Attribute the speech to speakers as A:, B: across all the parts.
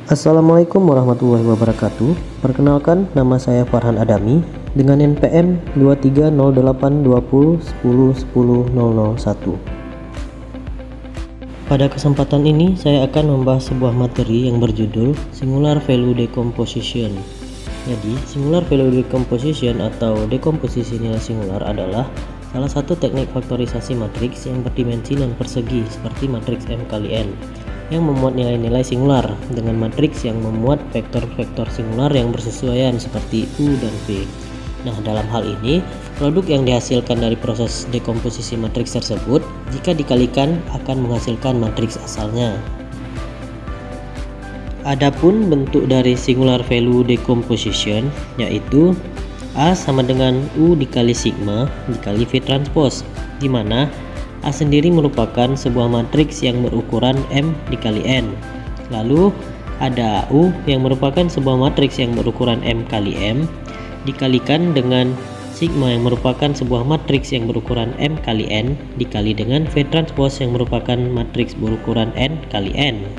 A: Assalamualaikum warahmatullahi wabarakatuh. Perkenalkan, nama saya Farhan Adami dengan NPM 23082010100001. Pada kesempatan ini saya akan membahas sebuah materi yang berjudul Singular Value Decomposition. Jadi, Singular Value Decomposition atau dekomposisi nilai singular adalah salah satu teknik faktorisasi matriks yang berdimensi non persegi seperti matriks M kali N yang memuat nilai-nilai singular dengan matriks yang memuat vektor-vektor singular yang bersesuaian seperti U dan V. Nah, dalam hal ini, produk yang dihasilkan dari proses dekomposisi matriks tersebut jika dikalikan akan menghasilkan matriks asalnya. Adapun bentuk dari singular value decomposition yaitu A sama dengan U dikali sigma dikali V transpose, di mana A sendiri merupakan sebuah matriks yang berukuran M dikali N. Lalu ada U yang merupakan sebuah matriks yang berukuran M kali M dikalikan dengan sigma yang merupakan sebuah matriks yang berukuran M kali N dikali dengan V transpose yang merupakan matriks berukuran N kali N.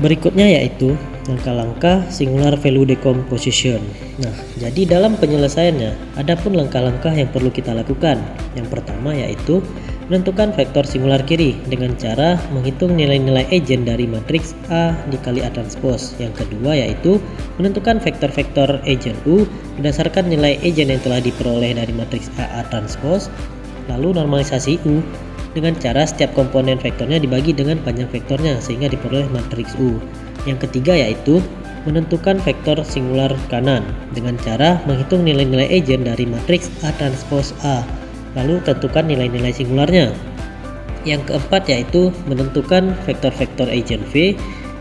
A: Berikutnya yaitu langkah-langkah singular value decomposition. Nah, jadi dalam penyelesaiannya ada pun langkah-langkah yang perlu kita lakukan. Yang pertama yaitu menentukan vektor singular kiri dengan cara menghitung nilai-nilai egen dari matriks A dikali A transpose. Yang kedua yaitu menentukan vektor-vektor egen U berdasarkan nilai egen yang telah diperoleh dari matriks A transpose. Lalu normalisasi U dengan cara setiap komponen vektornya dibagi dengan panjang vektornya sehingga diperoleh matriks U. Yang ketiga yaitu menentukan vektor singular kanan dengan cara menghitung nilai-nilai egen dari matriks A transpose A, lalu tentukan nilai-nilai singularnya. Yang keempat yaitu menentukan vektor-vektor egen V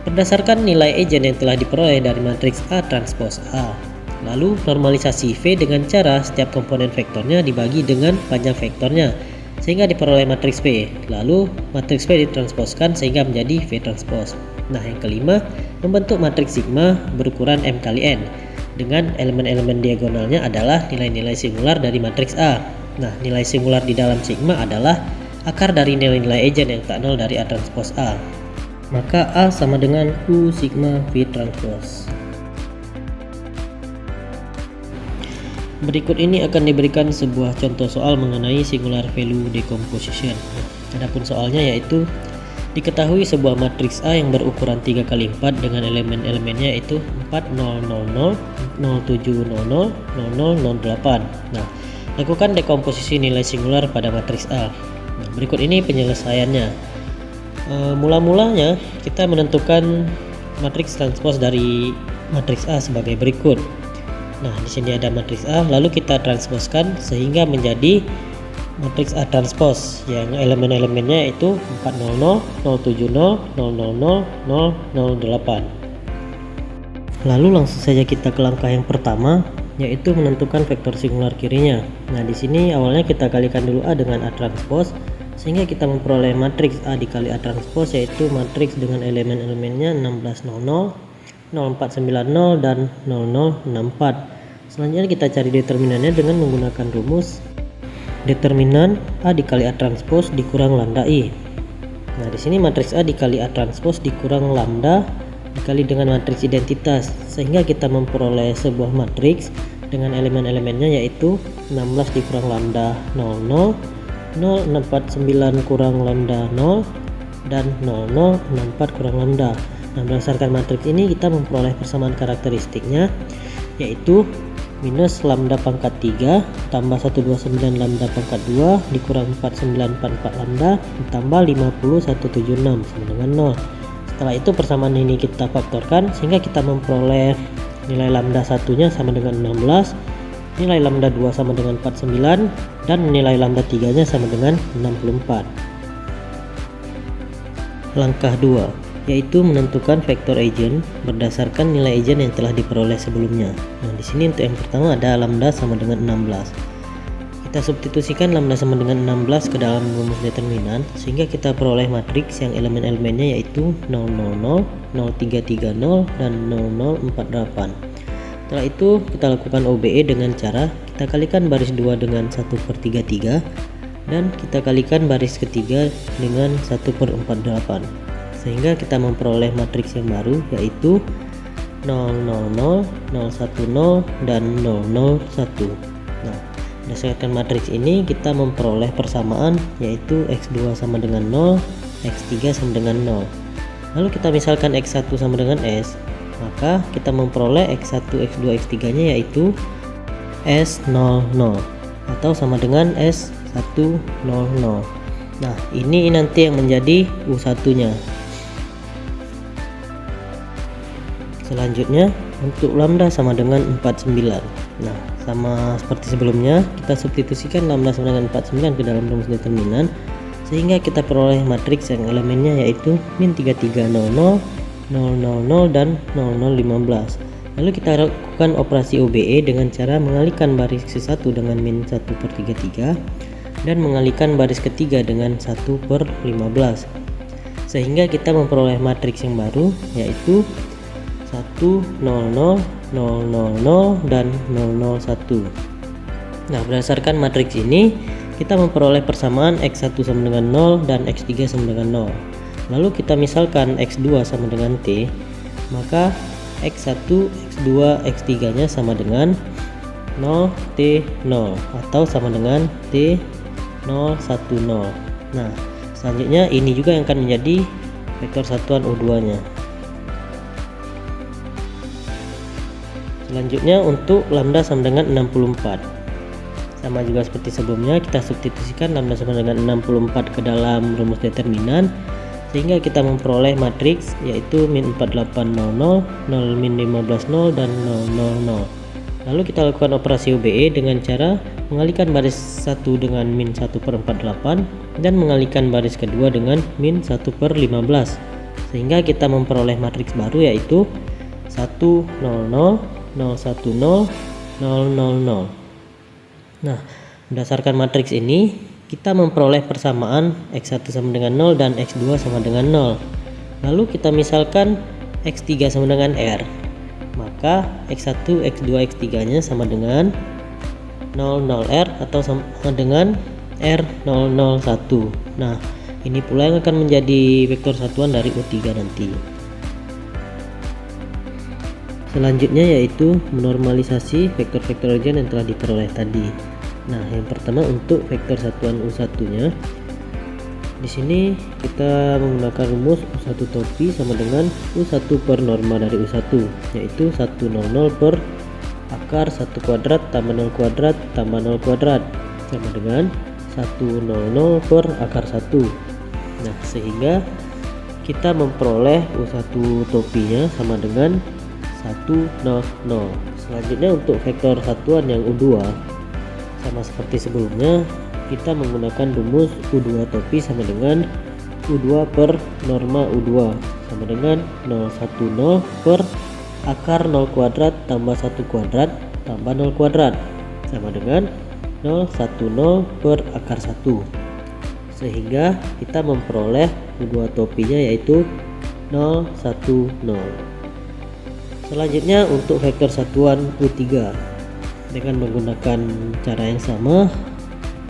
A: berdasarkan nilai egen yang telah diperoleh dari matriks A transpose A, lalu normalisasi V dengan cara setiap komponen vektornya dibagi dengan panjang vektornya sehingga diperoleh matriks V, lalu matriks V ditransposkan sehingga menjadi V transpose. Nah, yang kelima, membentuk matriks sigma berukuran M kali N dengan elemen-elemen diagonalnya adalah nilai-nilai singular dari matriks A. Nah, nilai singular di dalam sigma adalah akar dari nilai-nilai egen yang tak nol dari A transpose A. Maka A sama dengan U sigma V transpose. Berikut ini akan diberikan sebuah contoh soal mengenai singular value decomposition. Adapun soalnya yaitu diketahui sebuah matriks A yang berukuran 3 kali 4 dengan elemen-elemennya yaitu 4 0 0 0 0 7 0 0 0 0 0 8. Nah, lakukan dekomposisi nilai singular pada matriks A. Nah, berikut ini penyelesaiannya. Mula-mulanya kita menentukan matriks transpose dari matriks A sebagai berikut. Nah, di sini ada matriks A, lalu kita transposkan sehingga menjadi matriks A transpose yang elemen-elemennya itu 400, 070, 000, 008. Lalu langsung saja kita ke langkah yang pertama, yaitu menentukan vektor singular kirinya. Nah, di sini awalnya kita kalikan dulu A dengan A transpose sehingga kita memperoleh matriks A dikali A transpose yaitu matriks dengan elemen-elemennya 1600, 0490 dan 0064. Selanjutnya kita cari determinannya dengan menggunakan rumus determinan A dikali A transpose dikurang lambda I. Nah, di sini matriks A dikali A transpose dikurang lambda dikali dengan matriks identitas sehingga kita memperoleh sebuah matriks dengan elemen-elemennya yaitu 16 dikurang lambda 00, 0449 kurang lambda 0 dan 0064 kurang lambda. Nah, berdasarkan matriks ini kita memperoleh persamaan karakteristiknya yaitu minus lambda pangkat 3 tambah 129 lambda pangkat 2 dikurang 4944 lambda ditambah 50176 sama dengan 0. Setelah itu persamaan ini kita faktorkan sehingga kita memperoleh nilai lambda satunya sama dengan 16, nilai lambda 2 sama dengan 49 dan nilai lambda 3 nya sama dengan 64. Langkah 2 yaitu menentukan vektor egen berdasarkan nilai egen yang telah diperoleh sebelumnya. Nah, di sini untuk yang pertama ada lambda sama dengan 16. Kita substitusikan lambda sama dengan 16 ke dalam rumus determinan sehingga kita peroleh matriks yang elemen-elemennya yaitu 000, 0330 dan 0048. Setelah itu kita lakukan OBE dengan cara kita kalikan baris 2 dengan 1/33 dan kita kalikan baris ketiga dengan 1/48. sehingga kita memperoleh matriks yang baru yaitu 0, 0, 0, 0, 1, 0, dan 0, 0, 1. Nah, berdasarkan matriks ini kita memperoleh persamaan yaitu X2 sama dengan 0, X3 sama dengan 0. Lalu kita misalkan X1 sama dengan S, maka kita memperoleh X1, X2, X3 nya yaitu S00 atau sama dengan S100. Nah, ini nanti yang menjadi U1 nya. Selanjutnya untuk lambda sama dengan 49. Nah, sama seperti sebelumnya, kita substitusikan lambda sama dengan 49 ke dalam rumus determinan sehingga kita peroleh matriks yang elemennya yaitu min 3300, 000, dan 0015. Lalu kita lakukan operasi OBE dengan cara mengalihkan baris ke-1 dengan min 1/33 dan mengalihkan baris ketiga dengan 1/15 sehingga kita memperoleh matriks yang baru yaitu 100, 000, dan 001. Nah, berdasarkan matriks ini kita memperoleh persamaan X1 sama dengan 0 dan X3 sama dengan 0. Lalu kita misalkan X2 sama dengan T, maka X1, X2, X3 nya sama dengan 0, T0 atau sama dengan T010. Nah, selanjutnya ini juga yang akan menjadi vektor satuan U2 nya. Selanjutnya untuk lambda sama dengan 64. Sama juga seperti sebelumnya, kita substitusikan lambda sama dengan 64 ke dalam rumus determinan sehingga kita memperoleh matriks yaitu min 4800, 0 min 150, dan 000. Lalu kita lakukan operasi OBE dengan cara mengalihkan baris 1 dengan min 1/48 dan mengalihkan baris kedua dengan min 1/15 sehingga kita memperoleh matriks baru yaitu 100, 010, 000. Nah, berdasarkan matriks ini kita memperoleh persamaan X1 sama dengan 0 dan X2 sama dengan 0. Lalu kita misalkan X3 sama dengan R, maka X1, X2, X3 nya sama dengan 00R atau sama dengan R001. Nah, ini pula yang akan menjadi vektor satuan dari U3 nanti. Selanjutnya yaitu menormalisasi vektor-vektor region yang telah diperoleh tadi. Nah, yang pertama untuk vektor satuan U1 nya, di sini kita menggunakan rumus U1 topi sama dengan U1 per norma dari U1, yaitu 100 per akar 1 kuadrat tambah 0 kuadrat tambah 0 kuadrat sama dengan 100 per akar 1. Nah, sehingga kita memperoleh U1 topinya sama dengan 100. Selanjutnya untuk vektor satuan yang U2, sama seperti sebelumnya, kita menggunakan rumus U2 topi sama dengan U2 per norma U2 sama dengan 010 per akar 0 kuadrat tambah 1 kuadrat tambah 0 kuadrat sama dengan 010 per akar 1, sehingga kita memperoleh U2 topinya yaitu 010. Selanjutnya untuk vektor satuan U3 dengan menggunakan cara yang sama,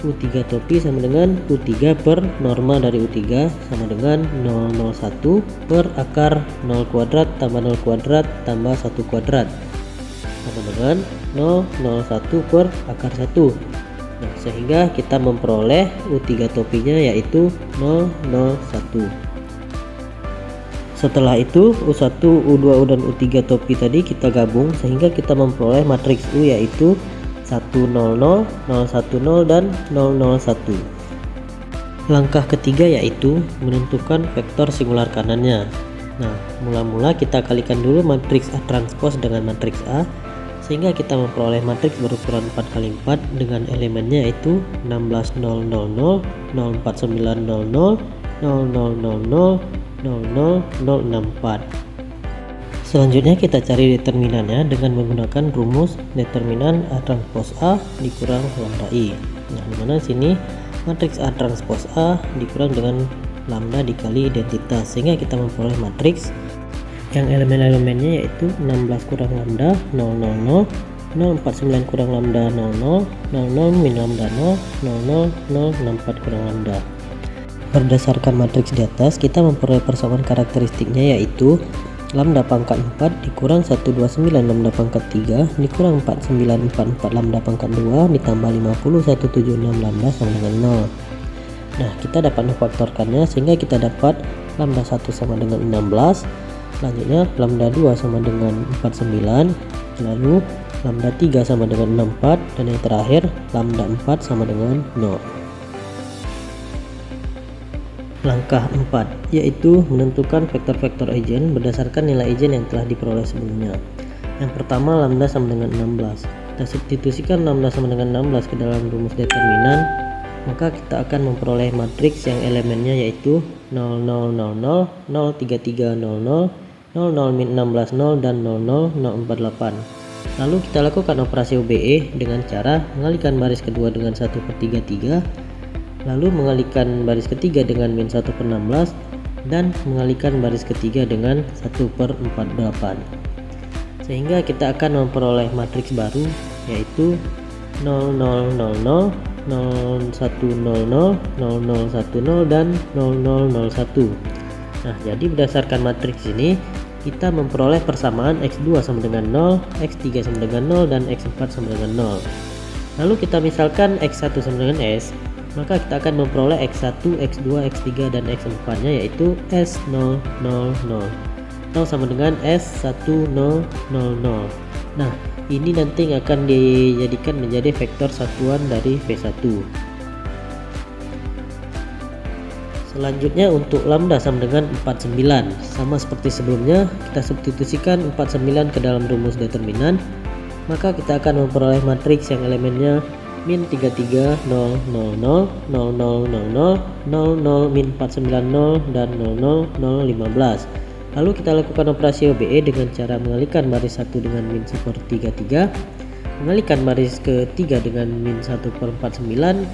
A: U3 topi sama dengan U3 per norma dari U3 sama dengan 001 per akar 0 kuadrat tambah 0 kuadrat tambah 1 kuadrat sama dengan 001 per akar 1. Nah, sehingga kita memperoleh U3 topinya yaitu 001. Setelah itu U1, U2, U dan U3 topi tadi kita gabung sehingga kita memperoleh matriks U yaitu 100, 010, dan 001. Langkah ketiga yaitu menentukan vektor singular kanannya. Nah, mula-mula kita kalikan dulu matriks A transpose dengan matriks A sehingga kita memperoleh matriks berukuran 4x4 dengan elemennya yaitu 16000, 04900, 0000, 00064. Selanjutnya kita cari determinannya dengan menggunakan rumus determinan A transpose A dikurang lambda I. Nah, dimana sini matriks A transpose A dikurang dengan lambda dikali identitas sehingga kita memperoleh matriks yang elemen-elemennya yaitu 16 kurang lambda 000, 049 kurang lambda 00, 00 min lambda 0, 00064 kurang lambda. Berdasarkan matriks di atas, kita memperoleh persamaan karakteristiknya, yaitu lambda pangkat 4 dikurang 129 lambda pangkat 3 dikurang 4944 lambda pangkat 2 ditambah 50176 lambda sama dengan 0. Nah, kita dapat memfaktorkannya sehingga kita dapat lambda 1 sama dengan 16, selanjutnya lambda 2 sama dengan 49, lalu lambda 3 sama dengan 64, dan yang terakhir lambda 4 sama dengan 0. Langkah 4, yaitu menentukan vektor-vektor eigen berdasarkan nilai eigen yang telah diperoleh sebelumnya. Yang pertama, lambda sama dengan 16. Kita substitusikan lambda sama dengan 16 ke dalam rumus determinan, maka kita akan memperoleh matriks yang elemennya yaitu 0, 0, 0, 0, 0, 3, 3, 0, 0, 0, 0, min 16, 0, dan 0, 0, 0, 48. Lalu kita lakukan operasi OBE dengan cara mengalihkan baris kedua dengan 1/3, lalu mengalihkan baris ketiga dengan min 1/16, dan mengalihkan baris ketiga dengan 1/48. Sehingga kita akan memperoleh matriks baru yaitu 0, 0, 0, 0, 0, 1, 0, 0, 0, 0, 1, 0, dan 0, 0, 0, 1. Nah, jadi berdasarkan matriks ini kita memperoleh persamaan x2 sama dengan 0, x3 sama dengan 0, dan x4 sama dengan 0. Lalu kita misalkan x1 sama dengan s, maka kita akan memperoleh x1, x2, x3, dan x4 nya yaitu s0, 0, 0 atau sama dengan s1, 0, 0, 0. Nah, ini nanti akan dijadikan menjadi vektor satuan dari V1. Selanjutnya untuk lambda sama dengan 49, sama seperti sebelumnya kita substitusikan 49 ke dalam rumus determinan, maka kita akan memperoleh matriks yang elemennya min 33, 0, 0, 0, 0, 0, 0, 0, 0, min 490, dan 0, 0, 0, 15. Lalu kita lakukan operasi OBE dengan cara mengalihkan baris 1 dengan min 1/33, mengalihkan baris ketiga dengan min 1/49,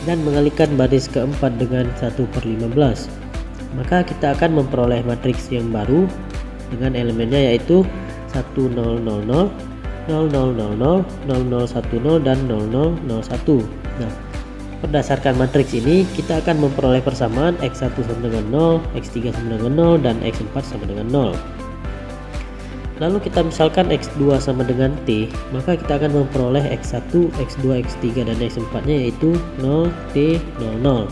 A: dan mengalihkan baris keempat dengan 1/15. Maka kita akan memperoleh matriks yang baru dengan elemennya yaitu 1, 0, 0, 0, 0, 0, 0, 0, 0, 0, 1, 0, dan 0, 0, 0, 1. Nah, berdasarkan matriks ini kita akan memperoleh persamaan x1 sama dengan 0, x3 sama dengan 0, dan x4 sama dengan 0. Lalu kita misalkan x2 sama dengan t, maka kita akan memperoleh x1, x2, x3, dan x4 nya yaitu 0, t, 0, 0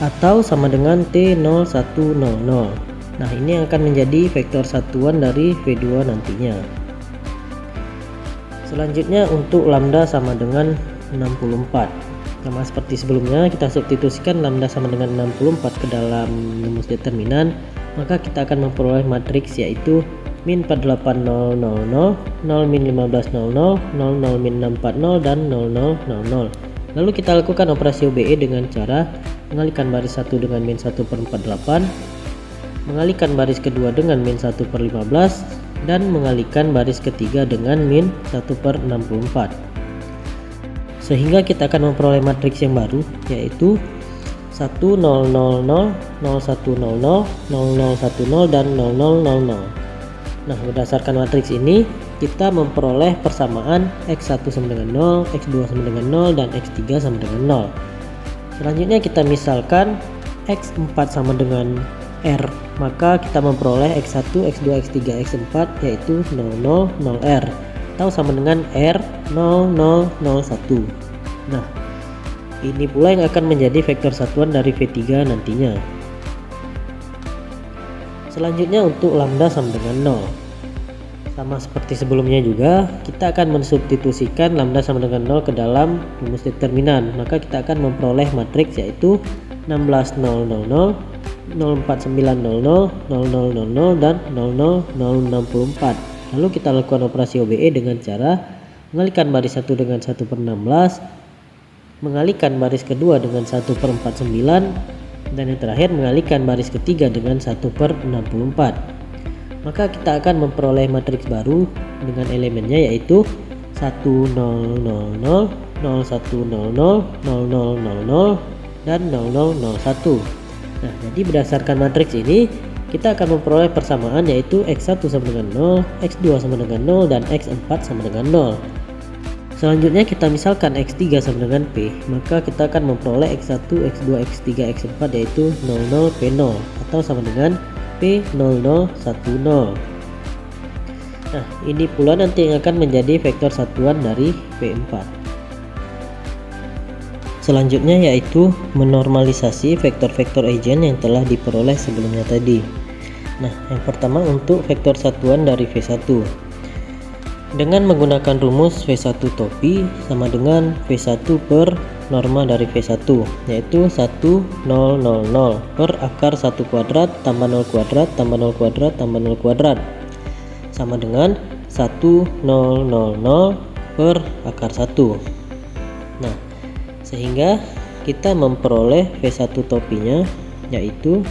A: atau sama dengan t, 0, 1, 0, 0. Nah, ini akan menjadi vektor satuan dari V2 nantinya. Selanjutnya untuk lambda sama dengan 64. Sama seperti sebelumnya, kita substitusikan lambda sama dengan 64 ke dalam rumus determinan, maka kita akan memperoleh matriks yaitu min 48000, 0 min 1500, 00 min 640, dan 0000. Lalu kita lakukan operasi OBE dengan cara mengalihkan baris 1 dengan min 1/48, mengalihkan baris kedua dengan min 1/15, dan mengalihkan baris ketiga dengan min 1/64. Sehingga kita akan memperoleh matriks yang baru yaitu 1, 0, 0, 0, 0, 1, 0, 0, 0, 0, 1, 0, dan 0, 0, 0, 0. Nah, berdasarkan matriks ini kita memperoleh persamaan x1 sama dengan 0, x2 sama dengan 0, dan x3 sama dengan 0. Selanjutnya kita misalkan x4 sama dengan r, maka kita memperoleh x1, x2, x3, x4 yaitu 0, 0, 0, r atau sama dengan r 0, 0, 0, 1. Nah, ini pula yang akan menjadi vektor satuan dari V3 nantinya. Selanjutnya untuk lambda sama dengan 0. Sama seperti sebelumnya juga, kita akan mensubstitusikan lambda sama dengan 0 ke dalam rumus determinan. Maka kita akan memperoleh matriks yaitu 16000, 04900, 0000, dan 00064. Lalu kita lakukan operasi OBE dengan cara mengalihkan baris 1 dengan 1/16, mengalihkan baris kedua dengan 1/49, dan yang terakhir mengalihkan baris ketiga dengan 1/64. Maka kita akan memperoleh matriks baru dengan elemennya yaitu 1000, 0100, 0000, dan 0001. Nah, jadi berdasarkan matriks ini kita akan memperoleh persamaan yaitu x1 sama dengan 0, x2 sama dengan 0, dan x4 sama dengan 0. Selanjutnya kita misalkan X3 sama dengan P, maka kita akan memperoleh X1, X2, X3, X4 yaitu 00, P0 atau sama dengan P0010. Nah, ini pula nanti yang akan menjadi vektor satuan dari P4. Selanjutnya yaitu menormalisasi vektor-vektor egen yang telah diperoleh sebelumnya tadi. Nah, yang pertama untuk vektor satuan dari V1. Dengan menggunakan rumus V1 topi sama dengan V1 per norma dari V1, yaitu 1, 0, 0, 0 per akar 1 kuadrat tambah 0 kuadrat tambah 0 kuadrat tambah 0 kuadrat sama dengan 1, 0, 0, 0 per akar 1. Nah, sehingga kita memperoleh V1 topinya yaitu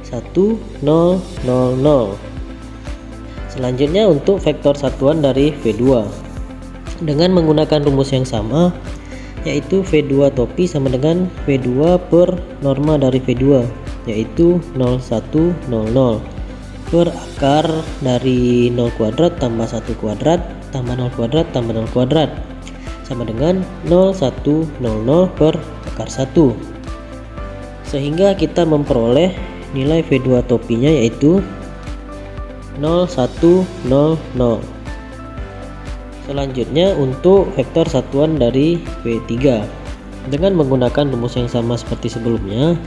A: 1, 0, 0, 0. Selanjutnya untuk vektor satuan dari V2 dengan menggunakan rumus yang sama, yaitu V2 topi sama dengan V2 per norma dari V2, yaitu 0, 1, 0, 0 per akar dari 0 kuadrat tambah 1 kuadrat tambah 0 kuadrat tambah 0 kuadrat sama dengan 0, 1, 0, 0 per akar 1, sehingga kita memperoleh nilai V2 topinya yaitu 0, 1, 0, 0. Selanjutnya untuk vektor satuan dari V3 dengan menggunakan rumus yang sama seperti sebelumnya,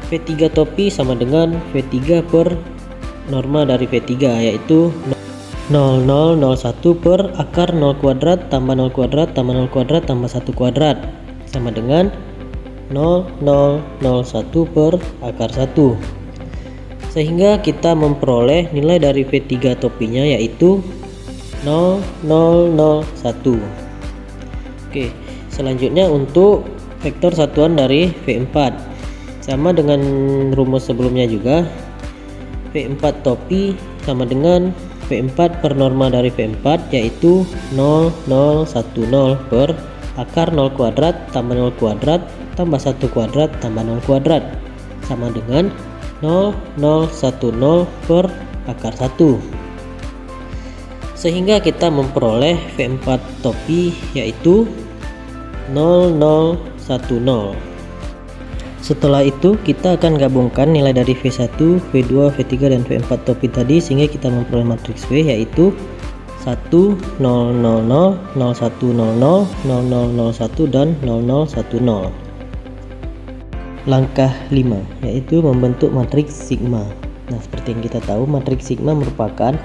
A: V3 topi sama dengan V3 per norma dari V3 yaitu 0, 0, 0, 1 per akar 0 kuadrat tambah 0 kuadrat tambah 0 kuadrat tambah 1 kuadrat sama dengan 0, 0, 0, 1 per akar 1, sehingga kita memperoleh nilai dari V3 topinya yaitu 0, 0, 0, 1. Oke, selanjutnya untuk vektor satuan dari V4 sama dengan rumus sebelumnya juga, V4 topi sama dengan V4 per norma dari V4 yaitu 0, 0, 1, 0 per akar 0 kuadrat tambah 0 kuadrat tambah 1 kuadrat tambah 0 kuadrat sama dengan 0, 0, 1, 0 per akar 1, sehingga kita memperoleh V4 topi yaitu 0, 0, 1, 0. Setelah itu kita akan gabungkan nilai dari V1, V2, V3 dan V4 topi tadi sehingga kita memperoleh matriks V yaitu 1, 0, 0, 0, 0, 1, 0, 0, 0, 0, 1 dan 0, 0, 1, 0. Langkah 5 yaitu membentuk matriks sigma. Nah, seperti yang kita tahu, matriks sigma merupakan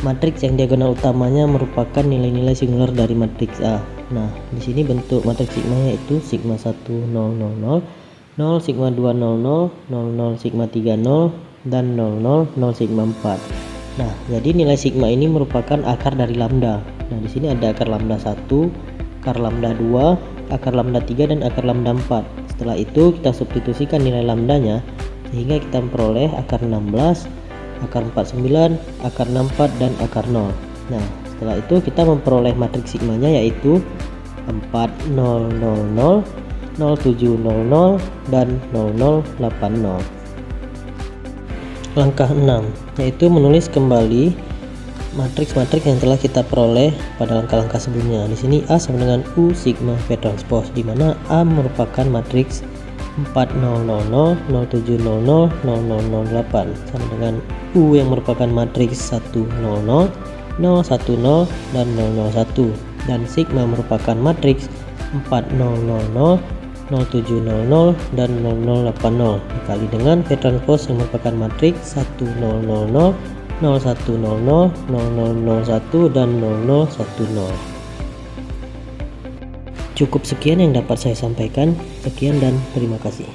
A: matriks yang diagonal utamanya merupakan nilai-nilai singular dari matriks A. Nah, di sini bentuk matriks sigma yaitu sigma 1, 0, 0, 0, 0, sigma 2, 0, 0, 0, 0, sigma 3, 0, dan 0, 0, 0, sigma 4. Nah, jadi nilai sigma ini merupakan akar dari lambda. Nah, di sini ada akar lambda 1, akar lambda 2, akar lambda 3, dan akar lambda 4. Setelah itu kita substitusikan nilai lambdanya sehingga kita memperoleh akar 16, akar 49, akar 64, dan akar 0. Nah, setelah itu kita memperoleh matriks sigmanya yaitu 4, 0, 0, 0, 0, 7, 0, 0, dan 0, 0, 8, 0. Langkah 6 yaitu menulis kembali matriks-matriks yang telah kita peroleh pada langkah-langkah sebelumnya. Di sini A sama dengan U sigma V transpose, di mana A merupakan matriks 4, 0, 0, 0, 0, 7, 0, 0, 0, 0, 0, 8 sama dengan U yang merupakan matriks 1, 0, 0, 0, 1, 0, dan 0, 0, 1, dan sigma merupakan matriks 4, 0, 0, 0, 0, 7, 0, 0, dan 0, 0, 8, 0 dikali dengan V transpose yang merupakan matriks 1, 0, 0, 0, 0, 1, 0, 0, 0, 0, 0, 1, dan 0, 0, 1, 0. Cukup sekian yang dapat saya sampaikan. Sekian dan terima kasih.